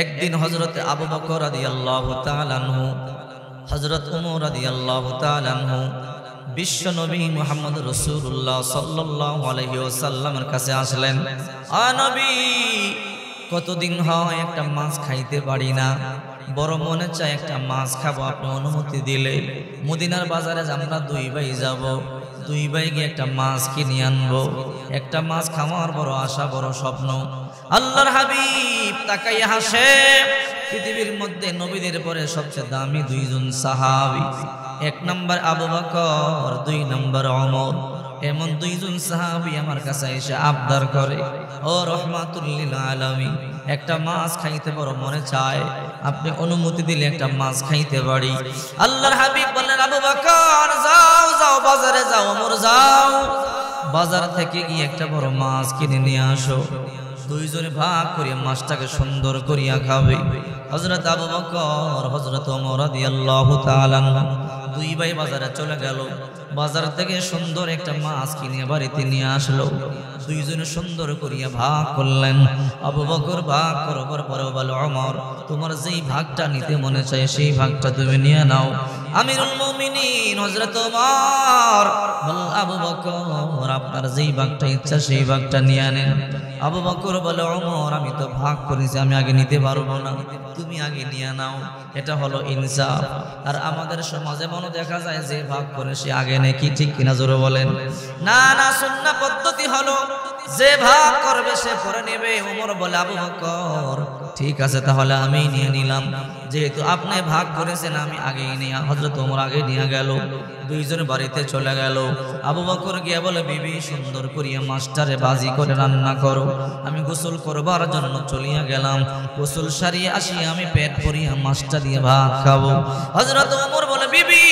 একদিন হযরত আবু বকর রাদিয়াল্লাহু তাআলা আনহু, হযরত ওমর রাদিয়াল্লাহু তাআলা আনহু বিশ্ব নবী মুহাম্মদ রাসূলুল্লাহ সাল্লাল্লাহু আলাইহি ওয়াসাল্লামের কাছে আসলেন। নবী, কতদিন হয় একটা মাছ খাইতে পারি না, বড় মনে চায় একটা মাছ খাবো, আপনি অনুমতি দিলে মদিনার বাজারে আমরা দুই ভাই যাব, দুই ভাই গিয়ে একটা মাছ কিনে আনবো। একটা মাছ খাওয়ার বড় আশা, বড় স্বপ্ন। আল্লাহর হাবিব তাকাইয়া হাসে। পৃথিবীর মধ্যে নবীদের পরে সবচেয়ে দামি দুইজন সাহাবী, এক নম্বর আবু বকর, দুই নম্বর ওমর। এমন দুইজন সাহাবী আমার কাছে এসে আবদার করে, ও রহমাতুল লিল আলামিন, একটা মাছ খাইতে বড় মনে চায়, আপনি অনুমতি দিলে একটা মাছ খাইতে পারি। আল্লাহর হাবিব বললেন, আবু বকর যাও যাও বাজারে যাও, ওমর যাও বাজার থেকে গিয়ে একটা বড় মাছ কিনে নিয়ে আসো। দুইজনে ভাগ করে মাছটাকে সুন্দর করিয়া খাবে। হযরত আবু বকর, হযরত ওমর রাদিয়াল্লাহু তাআলা দুই ভাই বাজারে চলে গেল। বাজার থেকে সুন্দর একটা মাছ কিনে বাড়িতে নিয়ে আসলো। দুইজনে সুন্দর করিয়া ভাগ করলেন। আবু বকর ভাগ করবার পরে বলে, ওমর, তোমার যেই ভাগটা নিতে মনে চায় সেই ভাগটা তুমি নিয়ে নাও। আমিরুল মুমিনিন হযরত ওমর বল, আবু বকর, আপনার যেই ভাগটা ইচ্ছা সেই ভাগটা নিয়ে নেন। আবু বকর বলে, ওমর, আমি তো ভাগ করেছি, আমি আগে নিতে পারবো না, তুমি আগে নিয়ে নাও। এটা হলো ইনসাফ। আর আমাদের সমাজে মনে দেখা যায় যে ভাগ করে সে আগে নেয়, কি ঠিক কিনা জোরে বলেন? না না, সুন্নাহ পদ্ধতি হলো যে ভাগ করবে সে পরে নেবে। ওমর বলে, আবু বকর, ঠিক আছে তাহলে আমি নিয়ে নিলাম, যেহেতু আপনি ভাগ করেছেন আমি আগেই নিয়ে। হযরত ওমর আগে নিয়ে গেল। দুইজন বাড়িতে চলে গেল। আবু বকর গিয়ে বলে, বিবি, সুন্দর করিয়া মাছটারে ভাজি করে রান্না করো, আমি গোসল করবার জন্য চলিয়া গেলাম। গোসল সারিয়ে আসি আমি পেট ভরিয়া মাছটা দিয়ে ভাত খাবো। হযরত ওমর বলে, বিবি,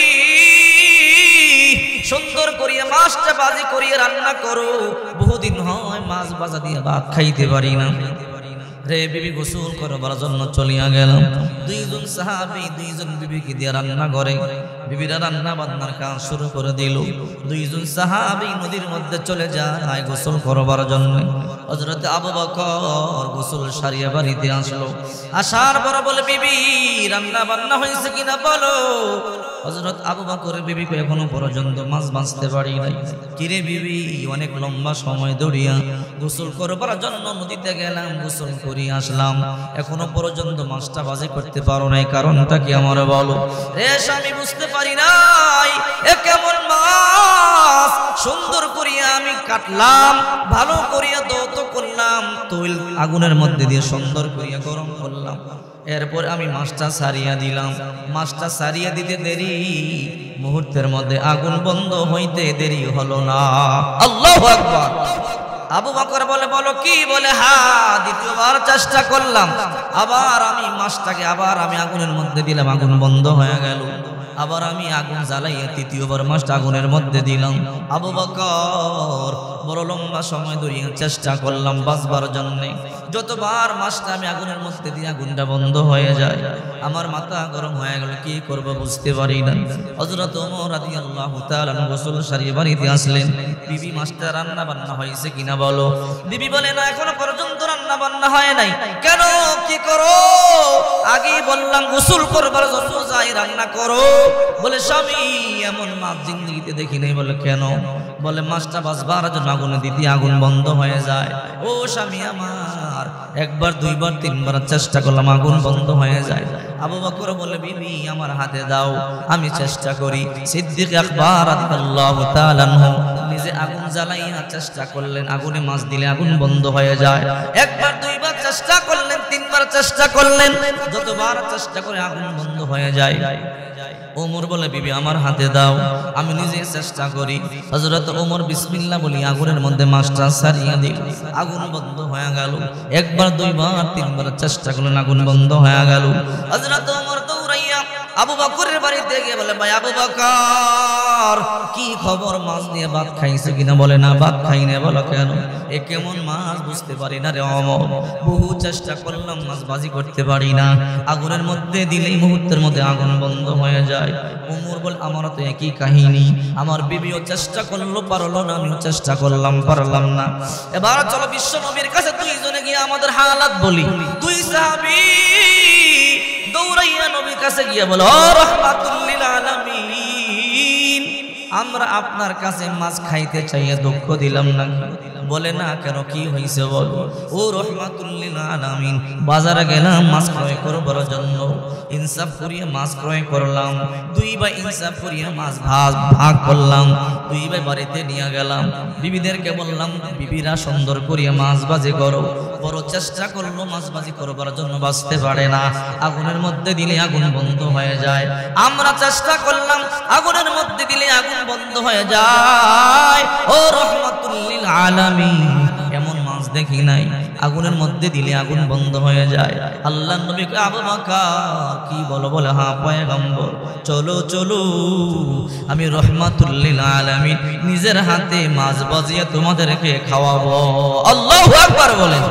সুন্দর করিয়া মাছটা ভাজি করিয়া রান্না করো, বহুদিন হয় মাছ ভাজা দিয়ে ভাত খাইতে পারি না। রে বিবি, গোসল করবার জন্য চলিয়া গেলাম। দুইজন সাহাবী দুইজন বিবিকে দিয়ে রান্না করে। বিবিরা রান্না বান্নার কাজ শুরু করে দিল। দুইজন সাহাবী নদীর মধ্যে চলে যায় গোসল করবার জন্য। হযরত আবু বকর গোসল সারিয়া বাড়িতে আসলো। আসার পর বলে, বিবি, রান্না বান্না হয়েছে কিনা বলো। হযরত আবু বকরের বিবিকে এখনো পর্যন্ত মাছ ভাজতে পারি নাই। কিরে বিবি, অনেক লম্বা সময় ধরিয়া গোসল করবার জন্য নদীতে গেলাম, গোসল করে আসলাম, এখনো পর্যন্ত মাছটা ভাজি করতে পারো নাই, কারণটা কি আমার বলো। রে স্বামী, বুঝতে পারি নাই এ কেমন মাছ। সুন্দর করিয়া আমি কাটলাম, ভালো করিয়া দৌত করলাম, তৈল আগুনের মধ্যে দিয়ে সুন্দর করিয়া গরম করলাম, এরপর আমি মাছটা সারিয়া দিলাম। মাছটা সারিয়া দিতে দেরি, মুহূর্তের মধ্যে আগুন বন্ধ হইতে দেরি হলো না। আল্লাহু আকবার। আবু বকর বলে, বলো কি? বলে, হ্যাঁ, দ্বিতীয়বার চেষ্টা করলাম, আবার আমি মাছটাকে আবার আমি আগুনের মধ্যে দিলাম, আগুন বন্ধ হয়ে গেল। আবার আমি আগুন জ্বালাইয়া তৃতীয়বার মাছটা আগুনের মধ্যে দিলাম। আবু বকর বড় লম্বা সময় ধরিয়া চেষ্টা করলাম বাঁচবার জন্যে। যতবার মাছটা আমি আগুনের মধ্যে দিয়ে আগুনটা বন্ধ হয়ে যায়, আমার মাথা গরম হয়ে গেল, কি করব বুঝতে পারি না। হযরত ওমর রাদিয়াল্লাহু তাআলা গোসল সারিয়ে বাড়িতে আসলেন। বিবি, মাছটা রান্না বান্না হয়েছে কিনা বলো। বিবি বলে, না, এখনো পর্যন্ত রান্না বান্না হয় নাই। কেন, কি করো? আগেই বললাম গোসল করবার জন্য যাই, রান্না করো। বলে, স্বামী, এমন মাছ জিন্দেগিতে দেখি নাই। বলে, কেন? বলে, মাছটা ভাজবার জন্য আগুনে দিতে আগুন বন্ধ হয়ে যায়। ও স্বামী আমার, একবার দুইবার তিনবার চেষ্টা করলাম, আগুন বন্ধ হয়ে যায়। আবু বকর বলে, বিবি, আমার হাতে দাও, আমি চেষ্টা করি। সিদ্দিক আকবর রাদিয়াল্লাহু তাআলা আনহু নিজে আগুন জ্বালাইয়া চেষ্টা করলেন, আগুনে মাছ দিলে আগুন বন্ধ হয়ে যায়। একবার দুইবার চেষ্টা করলেন, তিনবার চেষ্টা করলেন, যতবার চেষ্টা করে আগুন বন্ধ হয়ে যায়। ওমর বলে, বিবি, আমার হাতে দাও, আমি নিজে চেষ্টা করি। হযরত ওমর বিসমিল্লাহ বলি আগুনের মধ্যে মাছটা সারিয়ে দিল, আগুন বন্ধ হয়ে গেল। একবার দুইবার তিনবার চেষ্টা করলেন, আগুন বন্ধ হয়ে গেল। হযরত ওমর দৌড়াইয়া আবু বকরের বাড়িতে গিয়ে বলে, ভাই আবু বকর, কি খবর, মাছ দিয়ে ভাত খাইছে কিনা? বলে, না, ভাত খাই না। বলো, কেন? এ কেমন মাছ বুঝতে পারি না রে ওমর, বহু চেষ্টা করলাম মাছ ভাজি করতে পারি না, আগুনের মধ্যে দিলেই মুহূর্তের মধ্যে আগুন বন্ধ হয়ে যায়। ওমর বল, আমারও তো একই কাহিনী, আমার বিবিও চেষ্টা করলো, পারলো না, আমিও চেষ্টা করলাম, পারলাম না। এবার চলো বিশ্ব নবীর কাছে দুইজনে গিয়ে আমাদের হালাত বলি। দুই সাহাবী কাছে গিয়ে বলে, ও রাহমাতুল লিল আলামিন, আমরা আপনার কাছে মাছ খাইতে চাইয়া দুঃখ দিলাম না। বলে, না কেন, কি হয়েছে বলো। ও রাহমাতুল লিল আলামিন, বাজারে গেলাম মাছ ক্রয় করবার জন্য, ইনসাফ করিয়া মাছ ক্রয় করলাম, দুই ভাই ইনসাফ করিয়া মাছ ভাগ করলাম, দুই ভাই বাড়িতে নিয়ে গেলাম, বিবিদেরকে বললাম বিবিরা সুন্দর করিয়া মাছ ভাজি করো। বড় চেষ্টা করলো মাছ ভাজি করবার জন্য, বাঁচতে পারে না, আগুনের মধ্যে দিলে আগুন বন্ধ হয়ে যায়। আমরা চেষ্টা করলাম, আগুনের মধ্যে দিলে আগুন বন্ধ হয়ে যায়। ও রাহমাতুল লিল আলামিন, এমন মাছ দেখি নাই, আগুনের মধ্যে দিলে আগুন বন্ধ হয়ে যায়। আল্লাহর নবী কয়, আবু বকর কি বলো? বলে, হ্যাঁ পয়গম্বর, চলো চলো, আমি রাহমাতুল লিল আলামিন নিজের হাতে মাছ ভাজিয়ে তোমাদেরকে খাওয়াবো। আল্লাহু আকবার বলেন।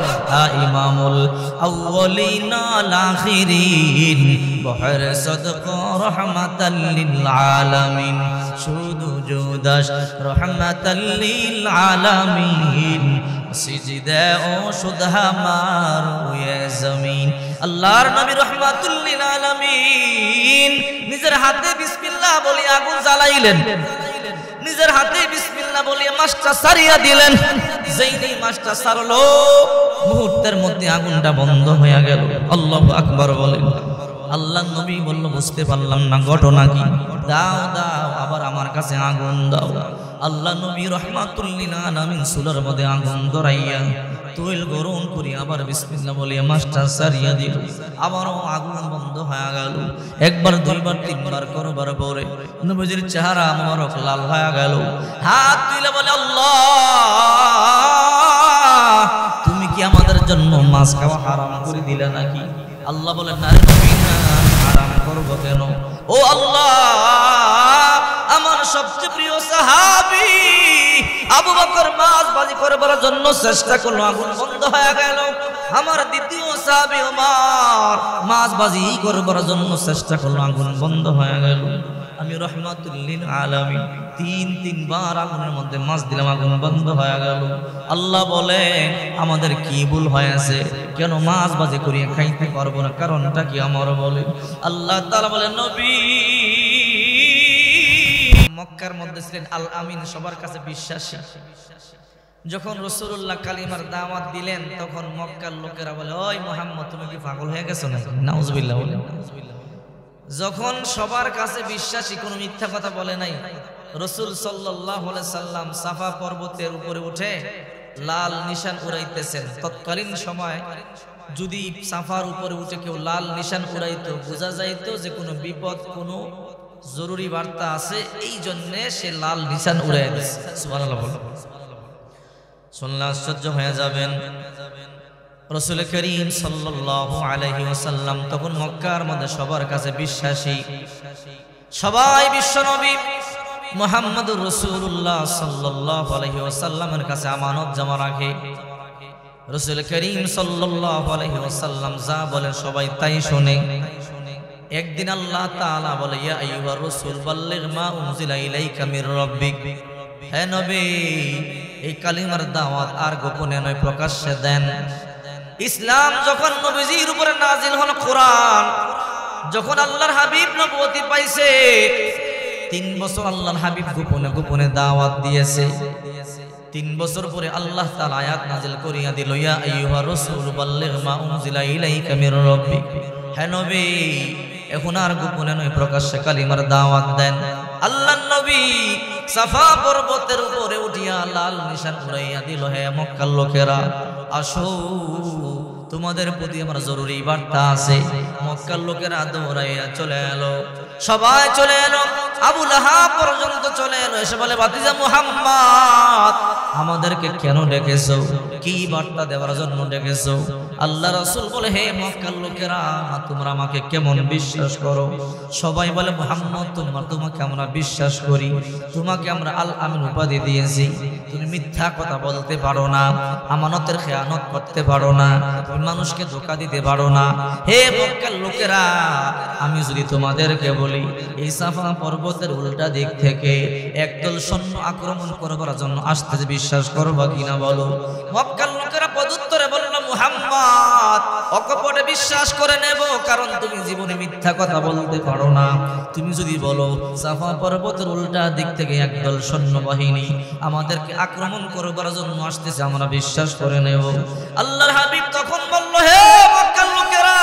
ইমামুল আউয়ালিন আল আখিরিন, বহর সাদকা রাহমাতাল লিল আলামিন, শুধু জুদাস রাহমাতাল লিল আলামিন, সিজদা ও সুদহা মারুয়ে জমিন। আল্লাহর নবী রাহমাতুল লিল আলামিন নিজের হাতে বিসমিল্লাহ বলে আগুন জ্বালাইলেন, নিজের হাতে বিসমিল্লাহ বলে মাছটা সারিয়া দিলেন। যেই মাছটা সারলো, মুহূর্তের মধ্যে আগুনটা বন্ধ হয়ে গেল। আল্লাহু আকবার বলেন। আল্লাহর নবী বলল, বুঝতে পারলাম না ঘটনা কি, দাও দাও আবার আমার কাছে আগুন দাও। আল্লাহ নবী রাহমাতুল লিল আলামিন চুলার মধ্যে আগুন ধরাইয়া তৈল গরম করি আবার বিসমিল্লাহ বলিয়া মাছটা সারিয়া দিল। আবারও আগুন বন্ধ হয়ে গেল। একবার, দুইবার, তিনবার করবার পরে নবীজির চেহারা মোবারক লাল হয়ে গেল। হাত তুলে বলে, আল্লাহ, তুমি কি আমাদের জন্য মাছ খাওয়া হারাম করে দিলে নাকি? আল্লাহ বলেন, না রে নবী, না, হারাম করব কেন? ও আল্লাহ, আমার সবচেয়ে প্রিয় সাহাবী আবু বকর মাছ ভাজি করবার জন্য চেষ্টা করলো, আগুন বন্ধ হয়ে গেল। আমার দ্বিতীয় সাহাবী ওমর মাছ ভাজি করবার জন্য চেষ্টা করলো, আগুন বন্ধ হয়ে গেল। আমি রাহমাতুল লিল আলামিন তিনবার আগুনের মধ্যে মাছ দিলাম, আগুন বন্ধ হয়ে গেল। আল্লাহ বলে, আমাদের কি ভুল হয়েছে, কেন মাছ ভাজি করিয়া খাইতে পারবো না, কারণটা কি আমার বলে। আল্লাহ তাআলা বলে, নবী মক্কার মধ্যে ছিলেন আল আমিন, সবার কাছে বিশ্বাসী। যখন রাসূলুল্লাহ কালিমার দাওয়াত দিলেন, তখন মক্কার লোকেরা বলে, ওই মুহাম্মদ, তুমি কি পাগল হয়ে গেছো নাকি? নাউজুবিল্লাহ বলে। যখন সবার কাছে বিশ্বাসী, কোনো মিথ্যা কথা বলে নাই, রাসূল সাল্লাল্লাহু আলাইহি সাল্লাম সাফা পর্বতের উপরে উঠে লাল নিশান উড়াইতেছেন। তৎকালীন সময় যদি সাফার উপরে উঠে কেউ লাল নিশান উড়াইতো, বোঝা যাইতো যে কোনো বিপদ, কোনো জরুরি বার্তা আছে, এই জন্য সে লাল নিশান উড়াই দিচ্ছে। সুবহানাল্লাহ বলো। শুনলে আশ্চর্য হয়ে যাবেন। রাসূল করিম সাল্লাল্লাহু আলাইহি ওয়াসাল্লাম তখন মক্কার মধ্যে সবার কাছে বিশ্বাসী, সবাই বিশ্বনবী মুহাম্মদুর রাসূলুল্লাহ সাল্লাল্লাহু আলাইহি ওয়াসাল্লামের কাছে আমানত জমা রাখে। রাসূল করিম সাল্লাল্লাহু আলাইহি ওয়াসাল্লাম যা বলেন সবাই তাই শুনে। একদিন আল্লাহ তাআলা বলে, ইয়া আইয়ুহার রাসূল বাল্লিগ মা উনজিলা ইলাইকা মির রাব্বিক, হে নবী, এই কালিমার দাওয়াত আর গোপনে নয়, প্রকাশ্যে দেন। ইসলাম যখন নবীজির উপরে নাজিল হলো, কোরআন যখন আল্লাহর হাবিব নবুয়তি পাইছে, 3 বছর আল্লাহর হাবিব গোপনে গোপনে দাওয়াত দিয়েছে। 3 বছর পরে আল্লাহ তাআলা আয়াত নাজিল করিয়া দিল, ইয়া আইয়ুহার রাসূল বাল্লিগ মা উনজিলা ইলাইকা মির রাব্বিক, হে নবী, এখন আর গোপনে নয়, প্রকাশ্যে কালিমার দাওয়াত দেন। আল্লাহর নবী সাফা পর্বতের উপরে উঠিয়া লাল নিশান উড়াইয়া দিল, হে মক্কার লোকেরা, আসো, তোমাদের প্রতি আমার জরুরি বার্তা আছে। মক্কার লোকেরা দৌড়াইয়া চলে এলো, সবাই চলে এলো, আবু লাহাব পর্যন্ত চলে এলো। এসে বলে, ভাতিজা মুহাম্মদ, আমাদেরকে কেন ডেকেছো? কি বার্তা দেওয়ার জন্য ডেকেছো? আল্লাহ রাসূল বলে, হে মক্কার লোকেরা, তোমরা আমাকে কেমন বিশ্বাস করো? সবাই বলে, মুহাম্মদ, তোমাকে আমরা বিশ্বাস করি, তোমাকে আমরা আল আমিন উপাধি দিয়েছি, তুমি মিথ্যা কথা বলতে পারো না, আমানতের খেয়ানত করতে পারো না, তুমি মানুষকে ধোঁকা দিতে পারো না। হে মক্কার লোকেরা, আমি যদি তোমাদেরকে বলি, এই সাফা পর্বতের উল্টা দিক থেকে একদল সৈন্য আক্রমণ করবার জন্য আসতেছে, বিশ্বাস করবা কিনা বলো? মক্কার লোকেরা পদুত্তরে বলল, মুহাম্মদ অকপটে বিশ্বাস করে নেব, কারণ তুমি জীবনে মিথ্যা কথা বলতে পারো না। তুমি যদি বলো সাফা পর্বতের উল্টা দিক থেকে একদল সৈন্যবাহিনী আমাদেরকে আক্রমণ করবার জন্য আসতেছে, আমরা বিশ্বাস করে নেব। আল্লাহর হাবিব তখন বলল, হে মক্কার লোকেরা,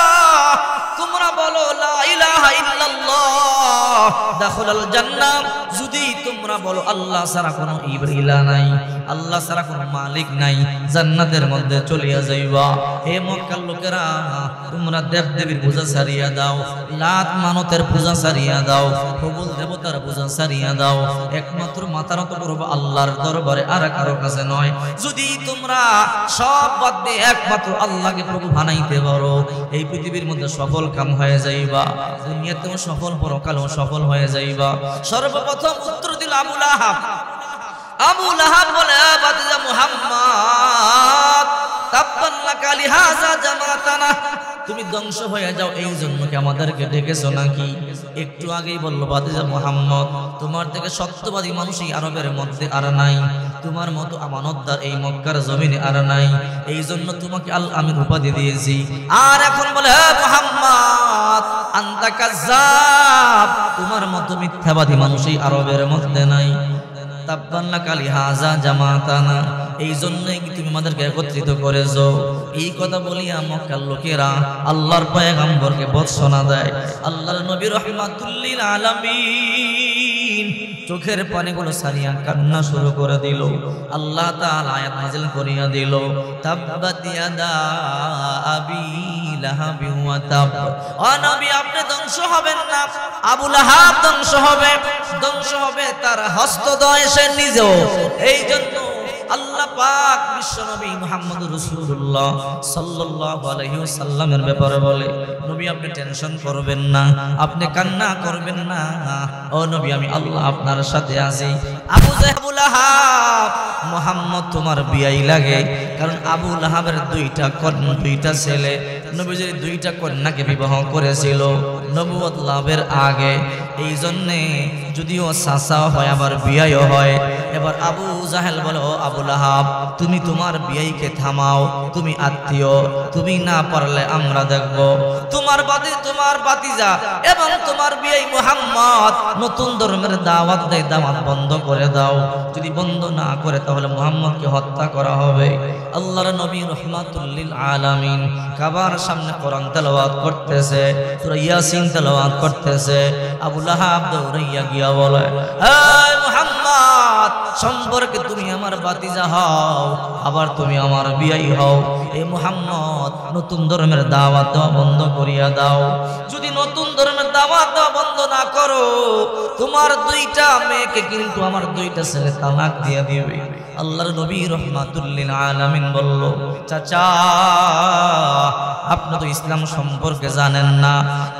তোমরা বলো লা ইলাহা ইল্লাল্লাহ দাখুলাল জান্নাহ। যদি তোমরা বলো আল্লাহ ছাড়া কোনো ইলাহ নাই, আল্লাহ ছাড়া কোনো মালিক নাই, জান্নাতের মধ্যে চলিয়া যাইবা। হে মক্কার লোকেরা, তোমরা দেব দেবীর পূজা ছাড়িয়া দাও, লাত মানতের পূজা ছাড়িয়া দাও, প্রবল দেবতার পূজা ছাড়িয়া দাও, একমাত্র মাথা নত করবে আল্লাহর দরবারে, আর কারো কাছে নয়। যদি তোমরা সব বাদ দিয়ে একমাত্র আল্লাহকে প্রভু বানাইতে পারো, এই পৃথিবীর মধ্যে সফল কাম হয়ে যাইবা, দুনিয়াতেও সফল, পরকালেও সফল হয়ে যাইবা। সর্বপ্রথম উত্তর দিল আবু লাহাব। আবু লাহাব বলে, বাতিজা মুহাম্মদ, তাব্বান লাকা লিহাযা জামাতানা, তুমি ধ্বংস হয়ে যাও এই জন্য কি আমাদেরকে ডেকেছো নাকি? একটু আগেই বলল বাতিজা মুহাম্মদ, তোমার থেকে সত্যবাদী মানুষ এই আরবের মধ্যে আর নাই, তোমার মতো আমানতদার এই মক্কার জমিনে আর নাই, এই জন্য তোমাকে আল আমিন উপাধি দিয়েছি। আর এখন বলে, হে মুহাম্মদ আনতা কাযযাব, তোমার মতো মিথ্যাবাদী মানুষ এই আরবের মধ্যে নাই। তাব্বান লাকা লিহাযা জামাতানা, এই জন্যই কি তুমি আমাদেরকে একত্রিত করেছো? এই কথা বলিয়া মক্কার লোকেরা আল্লাহর পয়গম্বরকে বৎসনা দেয়। আল্লাহর নবী রাহমাতুল লিল আলামিন চোখের পানিগুলো সারিয়া কান্না শুরু করে দিল। আল্লাহ তাআলা আয়াত নাযিল করিয়া দিল, তাব্বাত ইয়াদা আবি লাহাব ওয়া তাব। ও নবী, আপনি ধ্বংস হবেন না, আবু লাহাব ধ্বংস হবে, ধ্বংস হবে তার হস্তদ্বয়, সে নিজেও। এই জন্য আল্লাহ পাক বিশ্বনবী মুহাম্মদুর রাসূলুল্লাহ সাল্লাল্লাহু আলাইহি ওয়াসাল্লামের ব্যাপারে বলে, নবী আপনি টেনশন করবেন না, আপনি কান্না করবেন না, ও নবী আমি আল্লাহ আপনার সাথে আছি। আবু লাহাব, মুহাম্মদ তোমার বিয়াই লাগে, কারণ আবু লাহাবের দুইটা ছেলে, নবীজির দুইটা কন্যাকে বিবাহ করেছিল নবুয়ত লাভের আগে। এই জন্যে যদিও চাচা হয় আবার বিয়াইও হয়। এবার আবু জাহেল বলে, ও আবু লাহাব, তুমি তোমার বিয়াইকে থামাও, তুমি আত্মীয়, তুমি না পারলে আমরা দেখব। তোমার বাতিজা এবং তোমার বিয়াই মুহাম্মদ নতুন ধর্মের দাওয়াত দেয়, দাওয়াত বন্ধ করে দাও, যদি বন্ধ না করে তাহলে মুহাম্মদকে হত্যা করা হবে। আল্লাহর নবী রাহমাতুল লিল আলামিন কাবার সামনে কোরআন তেলাওয়াত করতেছে, সূরা ইয়াসিন তেলাওয়াত করতেছে। আবু লাহাব দৌড়াইয়া গিয়া বলে, হে মুহাম্মদ, সম্পর্কে তুমি আমার বাতিজা হও, আবার তুমি আমার বিয়াই হও। এই মুহাম্মদ নতুন ধর্মের দাওয়াত দেওয়া বন্ধ করিয়া দাও। যদি নতুন ধর্মের দাওয়াত দেওয়া বন্ধ না করো, তোমার দুইটা মেয়েকে কিন্তু আমার দুইটা ছেলে তালাক দিয়ে দিবে। আল্লাহর নবী রাহমাতুল লিল আলামিন বলল, চাচা আপনি তো ইসলাম সম্পর্কে জানেন না,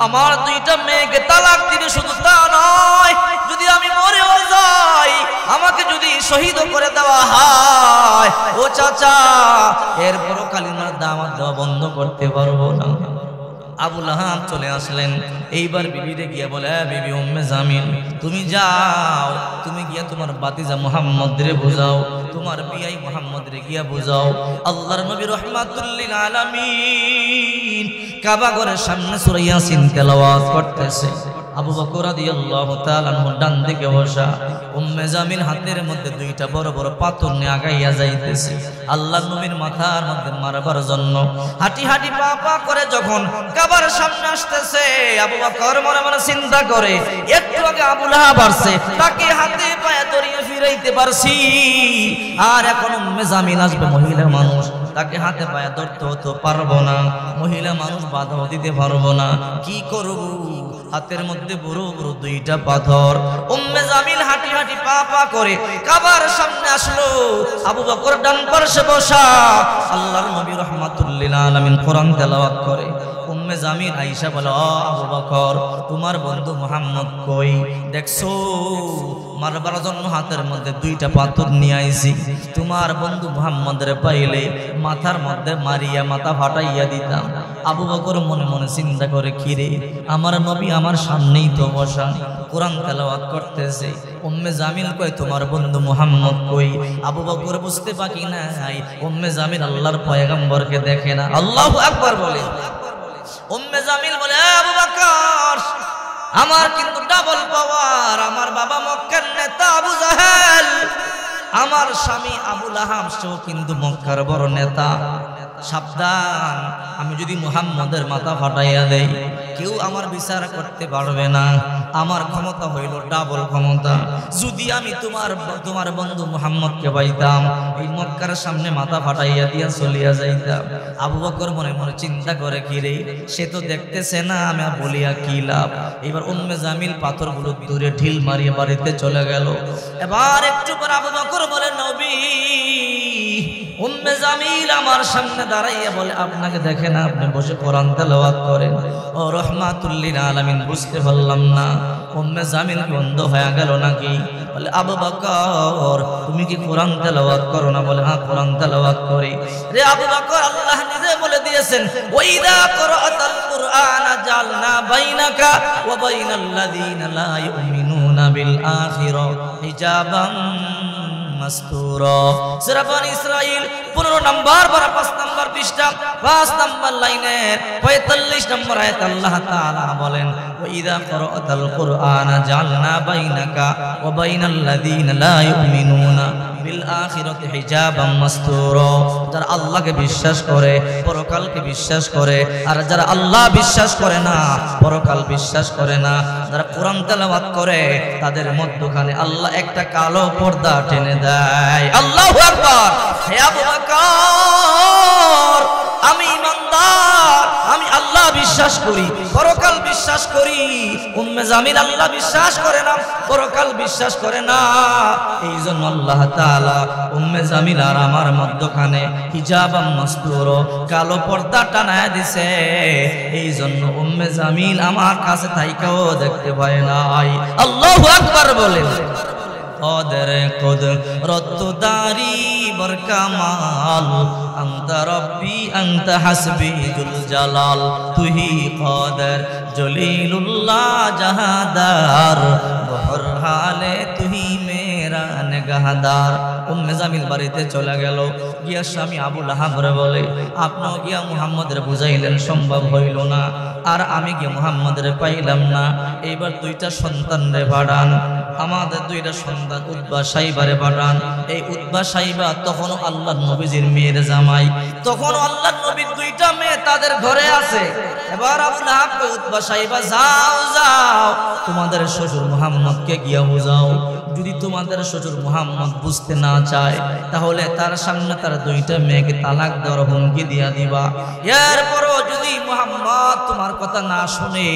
আমার দুইটা মেয়েকে তালাক দিবে, শুধু তা নয়, যদি আমি মরেও যাই, আমাকে যদি শহীদ করে দেওয়া হয়, ও চাচা এরপরও কালিমার দাওয়াত দেওয়া বন্ধ করতে পারবো না। আবু লাহাব চলে আসলেন। এইবার বিবিরে গিয়া বলে, বিবি উম্মে জামিল, তুমি যাও, তুমি গিয়া তোমার বাতিজা মুহাম্মদ রে বুঝাও, তোমার বিয়াই মুহাম্মদ রে গিয়া বুঝাও। আল্লাহর নবী রাহমাতুল লিল আলামিন কাবা ঘরের সামনে সূরা ইয়াসিন তেলাওয়াত করতেছে। আবু বকর রাদিয়াল্লাহু তাআলা আনহু ডান দিকে বসা, উম্মে জামিল হাতের মধ্যে দুইটা বড় বড় পাথর নিয়ে আগাইয়া যাইতেছে আল্লাহর নবীর মাথার মধ্যে মারবার জন্য। হাঁটি হাঁটি পা পা করে যখন কাবার সামনে আসতেছে, আবু বকর মনে মনে চিন্তা করে, একটু আগে আবু লাহাব আসছে, তাকে হাতে পায়ে ধরিয়ে ফিরাইতে পারছি, আর এখন উম্মে জামিল আসবে, মহিলা মানুষ, তাকে হাতে পায়ে ধরতে তো পারবো না, মহিলা মানুষ বাধাও দিতে পারবো না, কি করব? হাতের মধ্যে বড় বড় দুইটা পাথর। উম্মে জামিল হাঁটি হাঁটি পা পা করে কাবার সামনে আসলো। আবু বকর ডান পাশে বসা, আল্লাহর নবী রাহমাতুল লিল আলামিন কোরআন তেলাওয়াত করে। উম্মে জামিল আয়েশা বলে, ও আবু বকর, তোমার বন্ধু মুহাম্মদ কই? দেখছো মারবার জন্য হাতের মধ্যে দুইটা পাথর নিয়ে আইছি, তোমার বন্ধু মুহাম্মদের পাইলে মাথার মধ্যে মারিয়া মাথা ফাটাইয়া দিতাম। আবু বকর মনে মনে চিন্তা করে, কিরে, আমার নবী আমার সামনেই তো বসা, কোরআন তেলাওয়াত করতেছে। উম্মে জামিল কই তোমার বন্ধু মুহাম্মদ কই? আবু বকর বুঝতে বাকি নাই, উম্মে জামিল আল্লাহর পয়গম্বরকে দেখে না। আল্লাহু আকবার বলে। উম্মে জামিল বলে, আবু বকর আমার কিন্তু ডাবল পাওয়ার, আমার বাবা মক্কার নেতা আবু জাহেল, আমার স্বামী আবু লাহাব সেও কিন্তু মক্কার বড় নেতা। সাবধান, আমি যদি মুহাম্মদের মাথা ফাটাইয়া দেই কেউ আমার বিচার করতে পারবে না। আমার ক্ষমতা হইল ডাবল ক্ষমতা। যদি আমি তোমার বন্ধু মুহাম্মদকে পাইতাম, এই মক্কার সামনে মাথা ফাটাইয়া দিয়া চলিয়া যাইতাম। আবু বকর মনে মনে চিন্তা করে, কি রে, সে তো দেখতেছে না, আমি বলিয়া কি লাভ। এবার উম্মে জামিল পাথরগুলো দূরে ঢিল মারিয়ে বাড়িতে চলে গেল। এবার একটু পর আবু বকর বলে, নবী। উম্মে জামিল আমার সামনে দাঁড়াইয়া বলে, আপনাকে দেখে না, আপনি বসে কোরআন তেলাওয়াত করেন। ও রাহমাতুল লিল আলামিন, বুঝতে পারলাম না উম্মে জামিল কি অন্ধ হয়ে গেল নাকি? বলে, আবু বকর তুমি কি কোরআন তেলাওয়াত করো না? বলে, হ্যাঁ কোরআন তেলাওয়াত করি। রে আবু বকর, আল্লাহ নিজে বলে দিয়েছেন, ওয়াইদা করাতাল কুরআনা জালনা বাইনাকা ওয়া বাইনাল্লাযিনা লা ইউমিনুনা বিল আখিরাহ হিজাবান মাসতুরা। সূরা বনী ইসরাঈল 15 নম্বর 5 নম্বর পৃষ্ঠা 5 নম্বর লাইনের 45 নম্বর আয়াত আল্লাহ তাআলা বলেন, ওয়াইদা করাতাল কুরআনা জালনা বাইনাকা ওয়া বাইনাল্লাযিনা লা ইউমিনুনা বিল আখিরাতি হিজাবাম মাসতুরা। যারা আল্লাহকে বিশ্বাস করে, পরকালকে বিশ্বাস করে, আর যারা আল্লাহ বিশ্বাস করে না, পরকাল বিশ্বাস করে না, যারা কোরআন তেলাওয়াত করে, তাদের মধ্যখানে আল্লাহ একটা কালো পর্দা টেনে দেয়। আল্লাহু আকবার। হে আবু বকর, আমি ইমানদার, আমি আল্লাহ বিশ্বাস করি, পরকাল বিশ্বাস করি। উম্মে জামিল আল্লাহ বিশ্বাস করে না, পরকাল বিশ্বাস করে না। এই জন্য আল্লাহ তাআলা উম্মে জামিল আর আমার মধ্যখানে হিজাবাম মাসতুর, কালো পর্দা টানায় দিছে। এই জন্য উম্মে জামিল আমার কাছে থাইকাও দেখতে পায় নাই। আল্লাহু আকবার বলেন। قدر قدرت داری برکمال انت ربی انت حسبی ذل جلال تو ہی قادر جلیل اللہ جہادار بہر حال تو ہی میرا نگہدار। উম্মে জামিল বাড়িতে চলে গেল, গিয়া স্বামী আবু লাহাবরে বলে, আপনিও গিয়া মুহাম্মদের বুঝাইলেন, সম্ভব হইল না, আর আমি গিয়া মুহাম্মদের পাইলাম না। এইবার দুইটা সন্তান রে পাঠান, আমাদের দুইটা সন্তান উতবা সাইবারে পাঠান। এই উতবা সাইবা তখনও আল্লাহর নবীজির মেয়ের জামাই, তখনও আল্লাহর নবীর দুইটা মেয়ে তাদের ঘরে আছে। এবার আবু লাহাব কয়, উতবা সাইবা যাও যাও, তোমাদের শ্বশুর মুহাম্মদকে গিয়া বুঝাও। যদি তোমাদের শ্বশুর মুহাম্মদ বুঝতে না চায়, তাহলে তার সামনে তার দুইটা মেয়েকে তালাক দেওয়ার হুমকি দিয়া দিবা। এরপরও যদি মুহাম্মদ তোমার কথা না শুনে,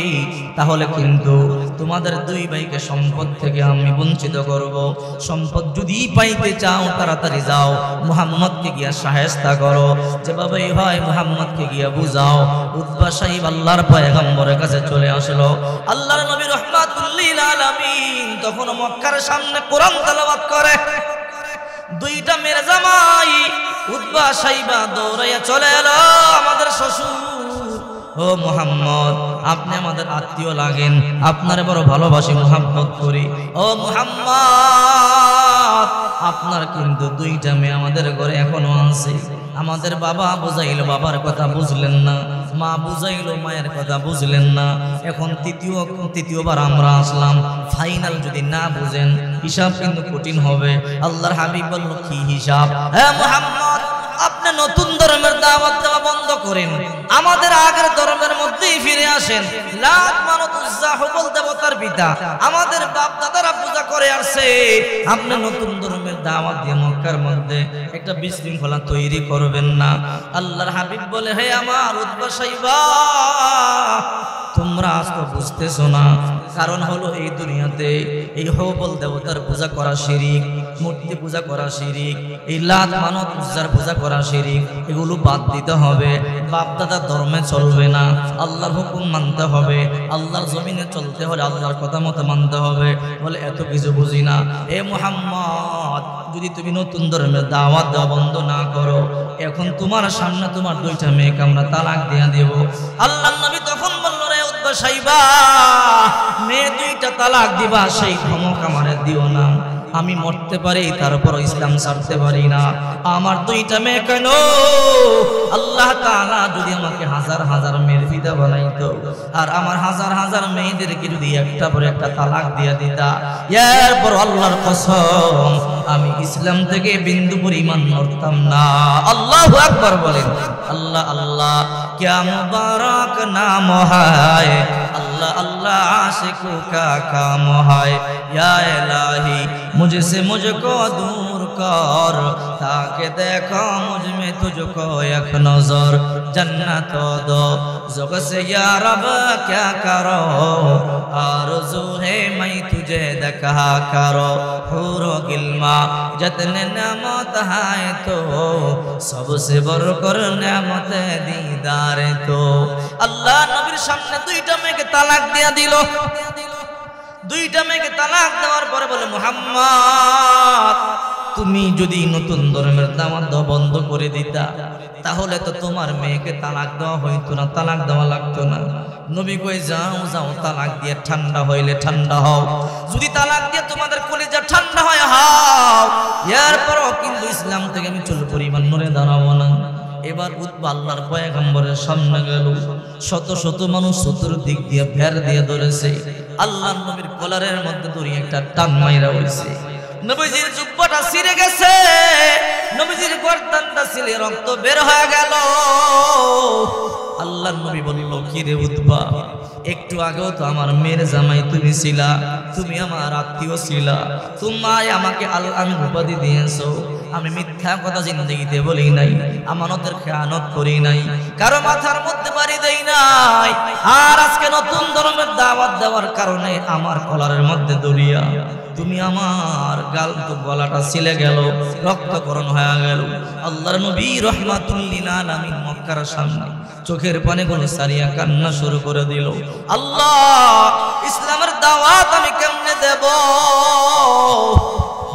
তাহলে কিন্তু তোমাদের দুই ভাইকে সম্পদ থেকে আমি বঞ্চিত করব। সম্পদ যদি পাইতে চাও, তাড়াতাড়ি যাও, মুহাম্মদকে গিয়া শায়েস্তা করো, যেভাবেই হয় মুহাম্মদকে গিয়া বুঝাও। উতবা সাহেব আল্লাহর পয়গম্বরের কাছে চলে আসলো। আল্লাহর নবী রাহমাতুল লিল আলামিন তখন মক্কার সামনে কোরআন তেলাওয়াত করে। দুইটা মেয়ের জামাই উতবা সাইবা দৌড়াইয়া চলে এলো, আমাদের শ্বশুর, ও মুহাম্মদ আপনি আমাদের আত্মীয় লাগেন, আপনার বড় ভালোবাসি, মুহাব্বত করি। ও মুহাম্মদ, আপনার কিন্তু দুইটা মেয়ে আমাদের ঘরে এখনো আছে। আমাদের বাবা বুঝাইলো, বাবার কথা বুঝলেন না, মা বুঝাইলো, মায়ের কথা বুঝলেন না। এখন তৃতীয়বার আমরা আসলাম, ফাইনাল যদি না বুঝেন হিসাব কিন্তু কঠিন হবে। আল্লাহর হাবিব বলল, কি হিসাব? হে মুহাম্মদ, আপনি নতুন ধর্মের দাওয়াত দেওয়া বন্ধ করেন, আমাদের আগের ধর্মের মধ্যেই ফিরে আসেন। লাত, মানত, উজ্জা, হুবল দেবতার পিতা আমাদের বাপ দাদারা পূজা করে আসছে। আপনি নতুন ধর্মের দাওয়াত দিয়ে মক্কার মধ্যে একটা বিশৃঙ্খলা তৈরি করবেন না। আল্লাহর হাবিব বলে, হে আমার উতবা সাইবা, তোমরা আজ তো বুঝতেছো না, কারণ হলো এই দুনিয়াতে এই হুবল দেবতার পূজা করা শিরিক, মূর্তি পূজা করা শিরিক, এই লাত, মানত, উজ্জার পূজা করা শিরিক, এগুলো বাদ দিতে হবে। বাপ দাদা ধর্মে চলবে না, আল্লাহর হুকুম মানতে হবে। আল্লাহর জমিনে চলতে হলে আল্লাহর কথা মতো মানতে হবে। বলে, এত কিছু বুঝি না। এ মুহাম্মদ, যদি তুমি নতুন ধর্মের দাওয়াত দেওয়া বন্ধ না করো, এখন তোমার সামনে তোমার দুইটা মেয়েকে আমরা তালাক দিয়ে দেব। আল্লাহর নবী তখন বলল, রে উতবা সাইবা, মেয়ে দুইটা তালাক দিবা সেই ধমক আমারে দিও না। আমি মরতে পারি তারপর ইসলাম ছাড়তে পারি না। আমার দুইটা মেয়ে কেন, আল্লাহ তাআলা যদি আমাকে হাজার হাজার মেয়ের ফিদা বানাইতো আর আমার হাজার হাজার মেয়েদেরকে যদি একটা পরে একটা তালাক দিয়ে দিতা, এরপর আল্লাহর কসম আমি ইসলাম থেকে বিন্দু পরিমাণ নড়তাম না। আল্লাহু আকবার বলেন। আল্লাহ আল্লাহ क्या मुबारक नाम है, अल्लाह अल्लाह आशिकों का काम है। या इलाही मुझसे मुझको दूर कर, ताकि देखो मुझ में तुझको एक नजर। जन्नत दो ज़ुग से या रब क्या करो, आरज़ू है मैं तुझे देखा करो। हुरो गिल्मा जतने नेमत है तो सबसे बढ़कर नेमत दीदार तो। अल्लाह नबीर सामने दुईटा मेয়েকে তালাক দিয়া দিল। দুইটা মেয়েকে তালাক দেওয়ার পরে বলে, মুহাম্মদ তুমি যদি নতুন ধর্মের দাওয়াত দেওয়া বন্ধ করে দিতা তাহলে তো তোমার মেয়েকে তালাক দেওয়া হইতো না, তালাক দেওয়া লাগতো না। নবী কই, যাও যাও তালাক দিয়ে ঠান্ডা হইলে ঠান্ডা হও, যদি তালাক দিয়ে তোমাদের কলিজা ঠান্ডা হয় হাও, এরপরও কিন্তু ইসলাম থেকে আমি চুল পরিমাণ নড়ে দাঁড়াবো না। এবার উতবা আল্লাহর পয়গম্বরের সামনে গেল, শত শত মানুষ চতুর্দিক দিয়ে ফের দিয়ে ধরেছে। আল্লাহর নবীর কলারের মধ্যে দড়ি একটা টান মাইরা হইছে। নবীজির জুব্বাটা ছিঁড়ে গেছে, নবীজির গর্দানটা ছিলে রক্ত বের হয়ে গেল। আল্লাহর নবী বলল, কি রে উতবা, একটু আগেও তো আমার মেয়ের জামাই তুমি ছিলা, তুমি আমার আত্মীয় ছিলা, তোমায় আমাকে আমি উপাধি দিয়েছো, আমি মিথ্যা কথা জিন্দেগিতে বলি নাই, আমানতের খেয়ানত করি নাই, কারো মাথার মধ্যে বাড়ি দেই নাই। আর আজকে নতুন ধর্মের দাওয়াত দেওয়ার কারণে আমার কলারের মধ্যে দড়িয়া তুমি আমার গলাটা ছিলে গেল, রক্তকরণ হয়ে গেল। আল্লাহর নবী রাহমাতুল লিল আলামিন মক্কার সামনে চোখের পানিগুলো সারিয়া কান্না শুরু করে দিল। আল্লাহ, ইসলামের দাওয়াত আমি কেমনে দেব?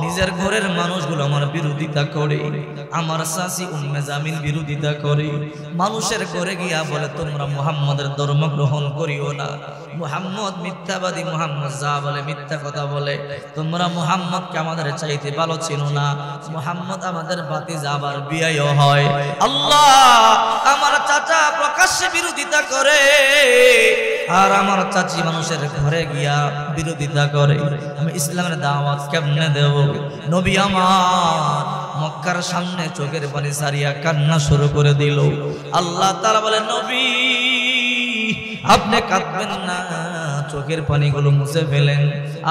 নিজের ঘরের মানুষগুলো আমার বিরোধিতা করে, আমার শাশি উম্মে জামিল বিরোধিতা করে, মানুষের ঘরে গিয়া বলে তোমরা মুহাম্মাদের ধর্ম গ্রহণ করিও না, মুহাম্মদ মিথ্যাবাদী, মুহাম্মদ যা বলে মিথ্যা কথা বলে, তোমরা মুহাম্মদকে আমাদের চাইতে ভালো ছিল না, মুহাম্মদ আমাদের ভাতিজা আবার বিয়েও হয়। আল্লাহ, আমার চাচা প্রকাশ্যে বিরোধিতা করে আর আমার চাচি মানুষের ঘরে গিয়া বিরোধিতা করে, আমি ইসলামের দাওয়াত কেমনে দেব? নবী আমার মক্কার সামনে চোখের পানি সারিয়া কান্না শুরু করে দিল। আল্লাহ তাআলা বলে, নবী আপনি কাঁদবেন না, চোখের পানিগুলো মুছে ফেলেন।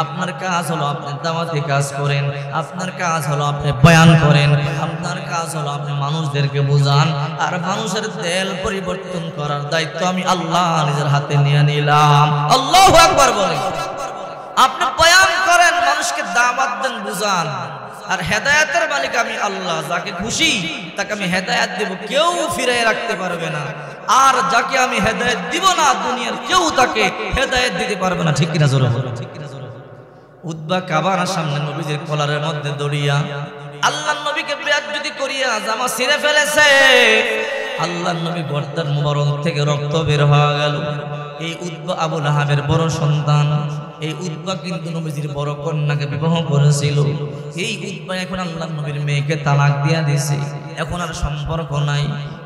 আপনার কাজ হলো আপনি দাওয়াতি কাজ করেন, আপনার কাজ হলো আপনি বয়ান করেন, আপনার কাজ হলো আপনি মানুষদেরকে বুঝান, আর মানুষের দিল পরিবর্তন করার দায়িত্ব আমি আল্লাহ নিজের হাতে নিয়ে নিলাম। আল্লাহু আকবার বলেন। আপনি বয়ান করেন, মানুষকে দাওয়াত দেন, বুঝান, আর হেদায়েতের মালিক আমি আল্লাহ, যাকে খুশি তাকে আমি হেদায়েত দেব, কেউ ফিরিয়ে রাখতে পারবে না। আর যাকে আমি হেদায়েত দিব না, দুনিয়ার কেউ তাকে হেদায়েত দিতে পারবে না। ঠিক কিনা জোরে বলো। উতবা কাবার সামনে নবীজির কলারের মধ্যে দড়িয়া আল্লাহর নবীকে বেয়াদবি করিয়া জামা ছিঁড়ে ফেলেছে। আল্লাহর নবী গর্দান মুবারক থেকে রক্ত বের হয়ে গেল। এই উতবা আবু লাহাবের বড় সন্তান। এই উতবা কিন্তু নবীজির বড় কন্যাকে বিবাহ করেছিল। এই উতবা এখন আল্লাহর নবীর মেয়েকে তালাক দিয়া দিয়েছে, এখন আর সম্পর্ক নাই।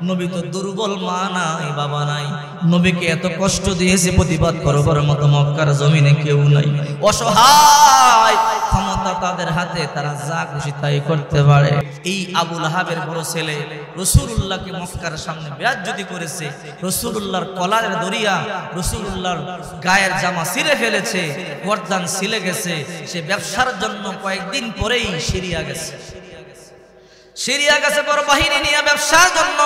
নবী তো দুর্বল, মা নাই, বাবা নাই, নবীকে এত কষ্ট দিয়েছে, প্রতিবাদ করবার মতো মক্কার জমিনে কেউ নাই, অসহায়, ক্ষমতা তাদের হাতে, তারা যা খুশি তাই করতে পারে। এই আবু লাহাবের বড় ছেলে রাসূলুল্লাহকে মক্কার সামনে বেয়াদবি করেছে, রাসূলুল্লাহর কলারের দড়িয়া রাসূলুল্লাহর গায়ের জামা ছিঁড়ে ফেলেছে, গর্দান ছিলে গেছে। সে ব্যবসার জন্য কয়েকদিন পরেই সিরিয়া গেছে, বড় বাহিনী নিয়ে ব্যবসার জন্য।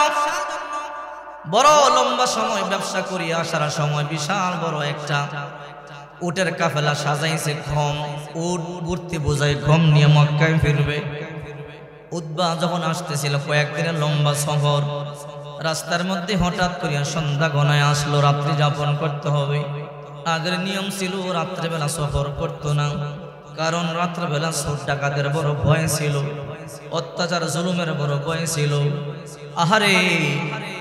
বড় লম্বা সময় ব্যবসা করিয়া আসার সময় বিশাল বড় একটা উটের কাফেলা সাজাইছে, গম উট ভর্তি বোঝাই গম নিয়ে মক্কায় ফিরবে। উতবা যখন আসতেছিল, কয়েকদিনের লম্বা সফর, রাস্তার মধ্যে হঠাৎ করিয়া সন্ধ্যা গনায় আসলো, রাত্রি যাপন করতে হবে। আগের নিয়ম ছিল রাত্রেবেলা সফর করতো না, কারণ রাত্রেবেলা চোর ডাকাতের বড় ভয় ছিল, অত্যাচার জুলুমের বড় ভয় ছিল। আহারে,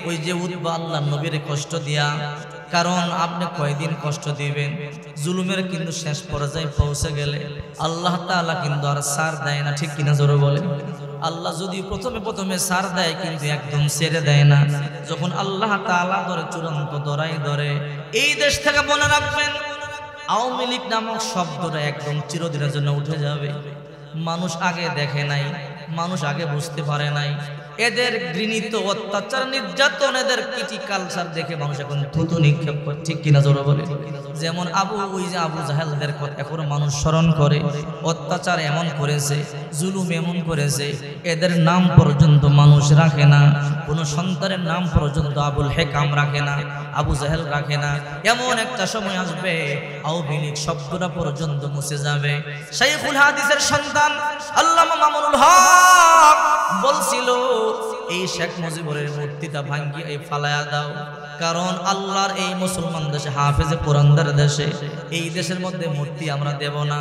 ওই যে উতবা আল্লাহর নবীর কষ্ট দিয়া কারণ আপনি কয়দিন কষ্ট দিবেন, জুলুমের কিন্তু শেষ পর্যায়ে পৌঁছে গেলে আল্লাহ তাআলা কিন্তু আর ছাড় দেয় না, ঠিক কিনা জোরে বলে? আল্লাহ যদি প্রথমে ছাড় দেয় কিন্তু একদম ছেড়ে দেয় না। যখন আল্লাহ তাআলা ধরে চূড়ান্ত ধরে এই দেশ থেকে মনে রাখবেন, আওয়ামী লীগ নামক শব্দটা একদম চিরদিনের জন্য উঠে যাবে। মানুষ আগে দেখে নাই, মানুষ আগে বুঝতে পারে নাই, এদের ঘৃণিত অত্যাচার নির্যাতন, এদের কিটি কালচার দেখে মানুষ এখন থুতু নিক্ষেপ করে, ঠিক কিনা জোরে বলে? যেমন আবু জাহেলদের কথা এখন মানুষ স্মরণ করে, অত্যাচার এমন করেছে, জুলুম এমন করেছে, এদের নাম পর্যন্ত মানুষ রাখে না, কোন সন্তানের নাম পর্যন্ত আবুল হেকাম রাখে না, আবু জাহেল রাখে না। এমন একটা সময় আসবে আওয়ামী লীগ শব্দটা পর্যন্ত মুছে যাবে। শাইখুল হাদিসের সন্তান আল্লামা মামুনুল হক বলছিল, এই শেখ মুজিবুরের মূর্তিটা ভাঙ্গিয়ে এই ফালায়া দাও, কারণ আল্লাহর এই মুসলমান দেশে, হাফেজে কোরআনদের দেশে, এই দেশের মধ্যে মূর্তি আমরা দেব না।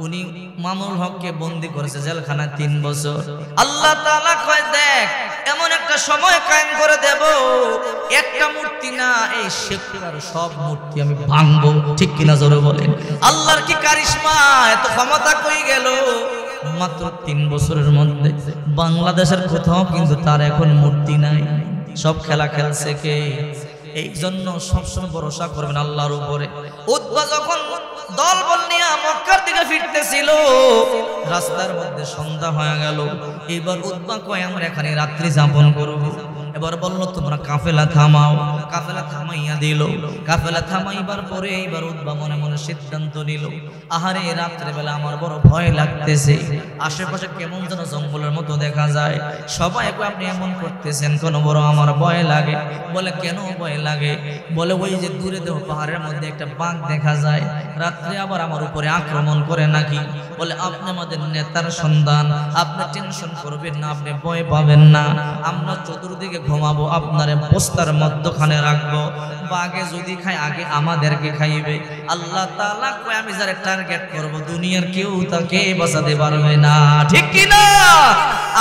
উনি মামুনুল হককে বন্দী করেছে জেলখানায় 3 বছর। আল্লাহ তাআলা কয়, দেখ এমন একটা সময় কায়েম করে দেব, একটা মূর্তি না, এই শেখার সব মূর্তি আমি ভাঙবো, ঠিক কিনা জোরে বলেন? আল্লাহর কি কারিশমা, এত ক্ষমতা কই গেল? মাত্র 3 বছরের মধ্যে বাংলাদেশের কোথাও কিন্তু তার এখন মূর্তি নাই। সব খেলা খেলছে কে? এই জন্য সবসময় ভরসা করবেন আল্লাহর উপরে। উতবা যখন দলবল নিয়ে মক্কার দিকে ফিরতেছিল, রাস্তার মধ্যে সন্ধ্যা হয়ে গেল। এবার উতবা কয়, আমরা এখানে রাত্রি যাপন করব। এবার বলল, তোমরা কাফেলা থামাও। কাফেলা থামাইয়া দিল। কাফেলা থামাইবার পরে এইবার উতবা মনে মনে সিদ্ধান্ত নিল, আহারে রাত্রে বেলা আমার বড় ভয় লাগতেছে, আশেপাশে কেমন যেন জঙ্গলের মতো দেখা যায়। সবাই আপনি এমন করতেছেন কেন? বড় আমার ভয় লাগে। বলে, কেন ভয় লাগে? বলে, ওই যে দূরে দেহ পাহাড়ের মধ্যে একটা বাঘ দেখা যায়, রাত্রে আবার আমার উপরে আক্রমণ করে নাকি? বলে, আপনি আমাদের নেতার সন্তান, আপনি টেনশন করবেন না, আপনি ভয় পাবেন না, আমরা চতুর্দিকে ঘুমাবো, আপনার বস্তার মধ্যখানে রাখবো, বাঘে যদি খায় আগে আমাদেরকে খাইবে। আল্লাহ তাআলা কয়, আমি যারা টার্গেট করব দুনিয়ার কেউ তাকে বাঁচাতে পারবে না, ঠিক কি না?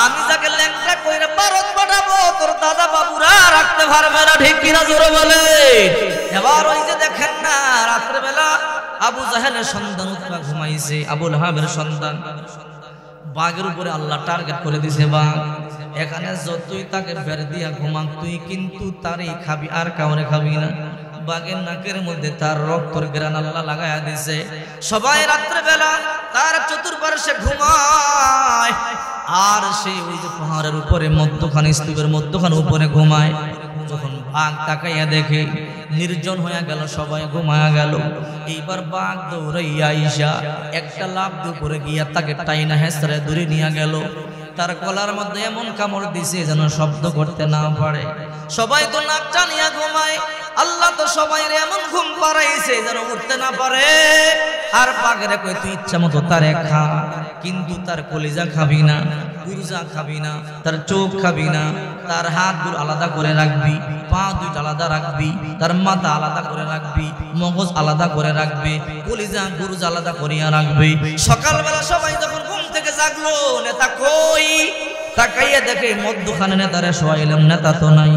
আমি যাকে ল্যাংটা কইরা ভারত পাঠাবো, তোর দাদা বাবুরা রাখতে পারবে না, ঠিক কি না জোরে বলে? এবার ওই যে দেখেন না, রাত্রে বেলা আবু জাহেলের সন্তান উতবা ঘুমাইছে, আবুল হাবের সন্তান, বাঘের উপরে আল্লাহ টার্গেট করে দিছে। বাঘ এখানে যতই তাকে বের দিয়া ঘুমাক, তুই কিন্তু তারই খাবি, আর কাউরে খাবি না। বাঘের নাকের মধ্যে তার রক্তর গ্রান আল্লাহ লাগায়া দিছে। সবাই রাত্রে বেলা তার চতুর্পার্শ্বে ঘুমায়, আর সে ওই যে পাহাড়ের উপরে মধ্যখানে, স্তূপের মধ্যখানে উপরে ঘুমায়। যখন বাঘ তাকাইয়া দেখে নির্জন হয়ে গেল, সবাই ঘুমায়া গেল, এইবার বাঘ দৌড়াইয়া আইসা একটা লাফ দিয়ে পড়ে গিয়া তাকে টাইনা হেসরে দূরে নিয়ে গেল। তার গলার মধ্যে এমন কামড় দিছে যেন শব্দ করতে না পারে। সবাই তো নাক টানিয়া ঘুমায়, আল্লাহ তো সবাই এমন ঘুম পাড়াইছে যেন উঠতে না পারে। আর বাঘেরে কই, তুই ইচ্ছা মতো তারে খা, কিন্তু তার কলিজা খাবি না, গুরজা খাবি না, তার চোখ খাবি না, তার হাতগুলো আলাদা করে রাখবি, পা দুইটা আলাদা রাখবি, তার মাথা আলাদা করে রাখবি, মগজ আলাদা করে রাখবি, কলিজা গুরজা আলাদা করিয়া রাখবি। সকালবেলা সবাই যখন ঘুম থেকে জাগলো, নেতা কই? তাকাইয়া দেখে মধ্যখানে নেতারে শোয়াইলাম, নেতা তো নাই।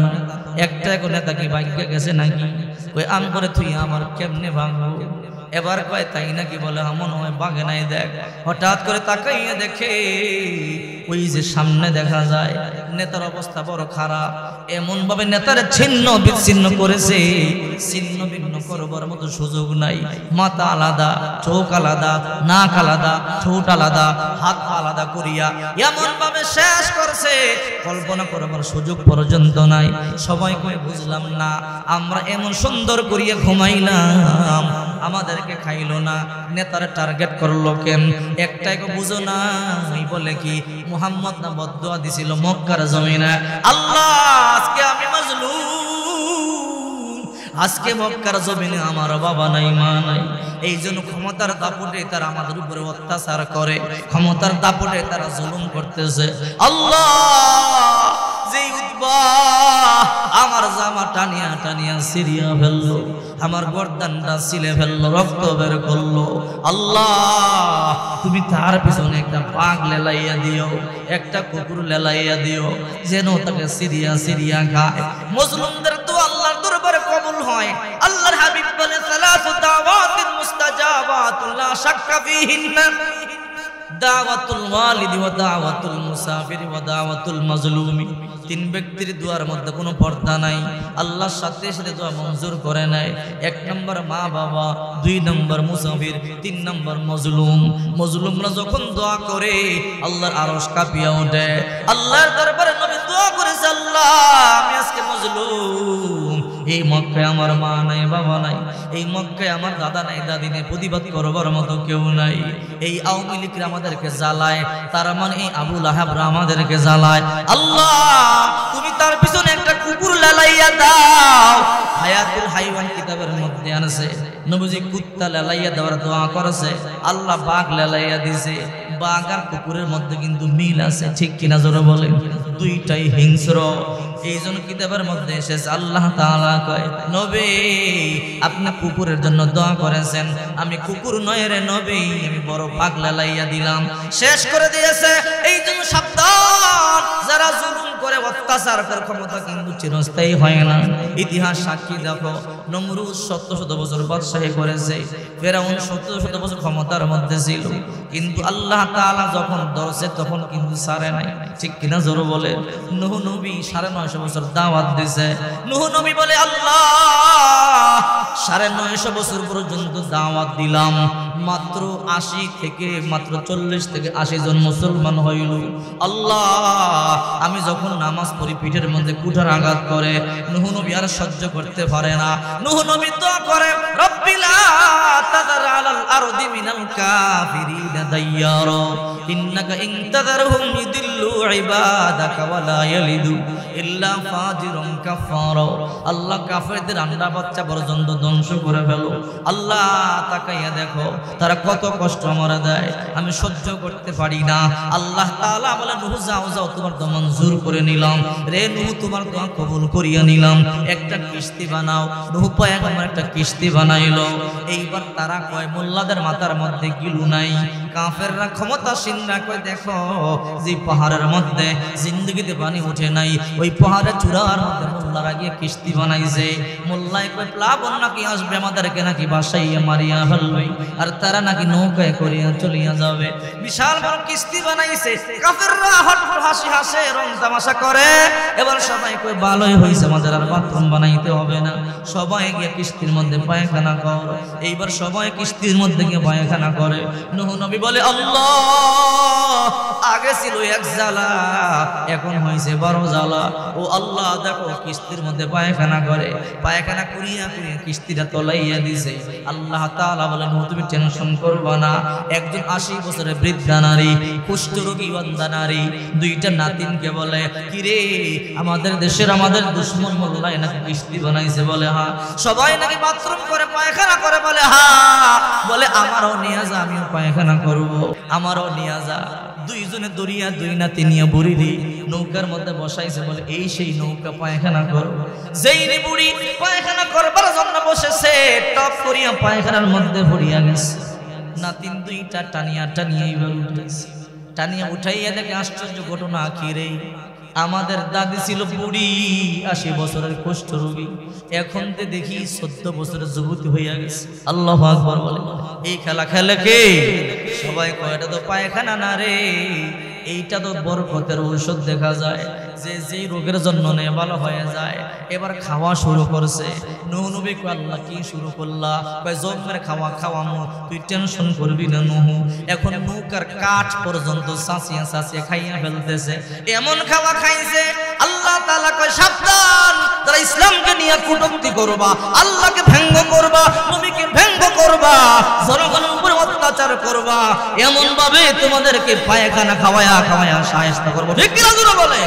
একটা নেতা কি ভাগ্যে গেছে নাকি? কই, আম করে তুই আমার কেমনে ভাঙবো? এবার কয়, তাই নাকি? বলে, মনে হয় বাঘে নাই। দেখ, হঠাৎ করে তাকাইয়া দেখে ওই যে সামনে দেখা যায় নেতার অবস্থা বড় খারাপ, এমন ভাবে নেতার ছিন্ন বিচ্ছিন্ন করেছে, ছিন্ন ভিন্ন করবার মতো সুযোগ নাই। মাথা আলাদা, চোখ আলাদা, নাক আলাদা, ঠোঁট আলাদা, হাত আলাদা করিয়া এমন ভাবে শেষ করছে, কল্পনা করবার সুযোগ পর্যন্ত নাই। সবাই কই, বুঝলাম না, আমরা এমন সুন্দর করিয়া ঘুমাইলাম, আমাদেরকে খাইলো না, নেতার টার্গেট করলো কেন? একটাই বুঝো না। বলে কি, মুহাম্মদ না বদদুয়া দিছিল মক্কার জমিনে, আল্লাহ আজকে আমি মাজলুম, আজকে মক্কার জমিনে আমার বাবা নাই, মা নাই, এই জন্য ক্ষমতার দাপটে তারা আমাদের উপরে অত্যাচার করে, ক্ষমতার দাপটে তারা জুলুম করতেছে। আল্লাহ, যে উতবা আমার জামা টানিয়া টানিয়া সিরিয়া ফেললো, আমার গর্দানটা ছিলে ফেললো, রক্ত বের করলো, আল্লাহ তুমি তার পিছনে একটা বাঘ লেলাইয়া দিও, একটা কুকুর লেলাইয়া দিও, যেন তাকে সিরিয়া সিরিয়া খায়। মুসলিমদের তো আল্লাহর দরবারে কবুল হয়, আল্লাহর দাওয়াতুল্লাহ শাক্কা ফীহিন্না দাওয়াতুল ওয়ালিদি ওয়া দাওয়াতুল মুসাফিরি ওয়া দাওয়াতুল মাজলুমি। তিন ব্যক্তির দোয়ার মধ্যে কোনো পর্দা নাই, আল্লাহর সাথে সাথে দোয়া মঞ্জুর করে নেয়। এক নম্বর মা বাবা, দুই নম্বর মুসাফির, তিন নম্বর মজলুম। মজলুমরা যখন দোয়া করে আল্লাহর আরশ কাঁপিয়ে ওঠে। আল্লাহর দরবারে নবী দোয়া করেছে, আল্লাহ আমি আজকে মজলুম, এই মক্কায় আমার মা নাই বাবা নাই, এই মক্কায় আমার দাদা নাই দাদি নেই, প্রতিবাদ করবার মতো কেউ নাই। এই আওয়ামী লীগরা আমাদেরকে জ্বালায়, তার মানে এই আবু লাহাবরা আমাদেরকে জ্বালায়। আল্লাহ তুমি তার পিছনে একটা কুকুর লালাইয়া দাও। হায়াতুল হাইওয়ান কিতাবের মধ্যে আছে নবীজি কুত্তা লালাইয়া দেওয়ার দোয়া করেছে, আল্লাহ বাঘ লালাইয়া দিয়েছে। বাঘ আর কুকুরের মধ্যে কিন্তু মিল আছে, ঠিক কিনা জোরে বলেন? দুইটাই হিংস্র। এই জন্য কিতাবের মধ্যে এসেছে আল্লাহ তাআলা কয়, নবী আপনি কুকুরের জন্য দোয়া করেছেন, আমি কুকুর নয় রে নবী, আমি বড় বাঘ লালাইয়া দিলাম, শেষ করে দিয়েছে। এই জন্য সাবধান, যারা জুলুম করে অত্যাচার করে ক্ষমতা কিন্তু চিরস্থায়ী হয় না। ইতিহাস সাক্ষী দেখো, নমরুদ ১৭০০ বছর বাদশাহী করেছে, ফেরাউন ১৭০০ বছর ক্ষমতার মধ্যে ছিল, কিন্তু আল্লাহ তাআলা যখন ধরছে তখন কিন্তু ছাড়ে নাই, ঠিক কিনা জোরে বলে? নূহ নবী ৯৫০ বছর দাওয়াত দিয়েছে। নূহ নবী বলে, আল্লাহ ৯৫০ বছর পর্যন্ত দাওয়াত দিলাম, মাত্র ৮০ থেকে মাত্র ৪০ থেকে ৮০ জন মুসলমান হইল। আল্লাহ আমি যখন নামাজ পড়ি পিঠের মধ্যে কুঠার আঘাত করে, নূহ নবী আর সহ্য করতে পারে না। নূহ নবী দোয়া করে, রব্বি লা তাযার আলাল আরদি মিনাল কাফিরিনা দাইয়ারা ইন্নাকা ইন তাযারহুম ইউদিল্লু ইবাদাকা ওয়া লা ইয়ালিদু ইল্লা ফাজিরুন কাফারা। আল্লাহ কাফেরদের আন্ডা বাচ্চা পর্যন্ত ধ্বংস করে ফেলো। আল্লাহ তাকাইয়া দেখো তারা কত কষ্ট আমারে দেয়, আমি সহ্য করতে পারি না। আল্লাহ তাআলা বলে, নূহ যাও যাও, তোমার দোয়া মঞ্জুর করে নিলাম রে নূহ, তোমার দোয়া কবুল করিয়া নিলাম। একটা কিস্তি বানাও। নূহ পয়গম্বর একটা কিস্তি বানাইলো। এইবার তারা কয়, মোল্লাদের মাথার মধ্যে গিলু নাই, কাফেররা ক্ষমতাসীনরা কয়, দেখো যে পাহাড়ের মধ্যে জিন্দগিতে পানি উঠে নাই, ওই পাহাড়ের চূড়ার মধ্যে মোল্লারা গিয়ে কিস্তি বানাইছে। মোল্লায় কয়, প্লাবন নাকি আসবে আমাদেরকে নাকি বাসাইয়া মারিয়া ফেলবে, আর তারা নাকি নৌকায় করিয়া চলিয়া যাবে। বিশাল বড় কিস্তি বানাইছে। কাফেররা হাসি হাসে, রং তামাশা করে। এবার সবাই কয়, ভালোই হয়েছে, আমাদের আর বাথরুম বানাইতে হবে না, সবাই গিয়ে কিস্তির মধ্যে পায়খানা কর। এইবার সবাই কিস্তির মধ্যে গিয়ে পায়খানা করে। নূহ নবী বলে, আল্লাহ আগে ছিল এক জ্বালা, এখন হয়েছে ১২ জ্বালা। ও আল্লাহ দেখো কিস্তির মধ্যে পায়খানা করে, পায়খানা করিয়া করিয়া কিস্তিটা তলাইয়া দিছে। আল্লাহ তাআলা বলেন, তুমি টেনশন করবা না। একজন ৮০ বছরের বৃদ্ধা নারী, কুষ্ঠরোগী বান্দা নারী, দুইটা নাতিনকে বলে, কিরে আমাদের দেশের আমাদের দুশমন মোল্লাই নাকি কিস্তি বানাইছে? বলে হ্যাঁ। সবাই নাকি বাথরুম করে পায়খানা করে? বলে হ্যাঁ। বলে আমারও নিয়ে যা, আমিও পায়খানা করবো, আমারও নিয়ে যা। দুইজনে দরিয়া দুই নাতি নিয়ে বুড়ি নৌকার মধ্যে বসাইছে। বলে এই সেই নৌকা, পায়খানা করো। যেই রে বুড়ি পায়খানা করবার জন্য বসেছে, টপ করিয়া পায়খানার মধ্যে ভরিয়া গেছে। নাতিন দুইটা টানিয়া টানিয়া এইবার উঠেছে, টানিয়া উঠাইয়া দেখে আশ্চর্য ঘটনা, আখিরে আমাদের দাদি ছিল বুড়ি, ৮০ বছরের কুষ্ঠ রোগী, এখন তো দেখি ১৪ বছরের যুবতী হইয়া গেছে। আল্লাহু আকবার বলে। এই খেলা খেলে কে? সবাই কয়, এটা তো পায়খানা না রে, এইটা তো বরকতের ঔষধ। দেখা যায় যে যেই রোগের জন্য নেই ভালো হয়ে যায়। এবার খাওয়া শুরু করছে। নূহ নবী কয়, আল্লাহ কি শুরু করলা? কয়, জন্মের খাওয়া খাওয়ামু, তুই টেনশন করবি না নূহ। এখন নৌকার কাঠ পর্যন্ত চাচিয়া চাচিয়া খাইয়া ফেলতেছে। এমন খাওয়া খাইছে, আল্লাহ তাআলা কয়, সাবধান, তারা ইসলামকে নিয়ে কটূক্তি করবা, আল্লাহকে ব্যঙ্গ করবা, নবীকে ব্যঙ্গ করবা, জনগণের উপরে অত্যাচার করবা, এমন ভাবে তোমাদেরকে পায়খানা খাওয়ায়া খাওয়ায়া শায়েস্তা করবো। ঠিক কিনা জোরে বলে?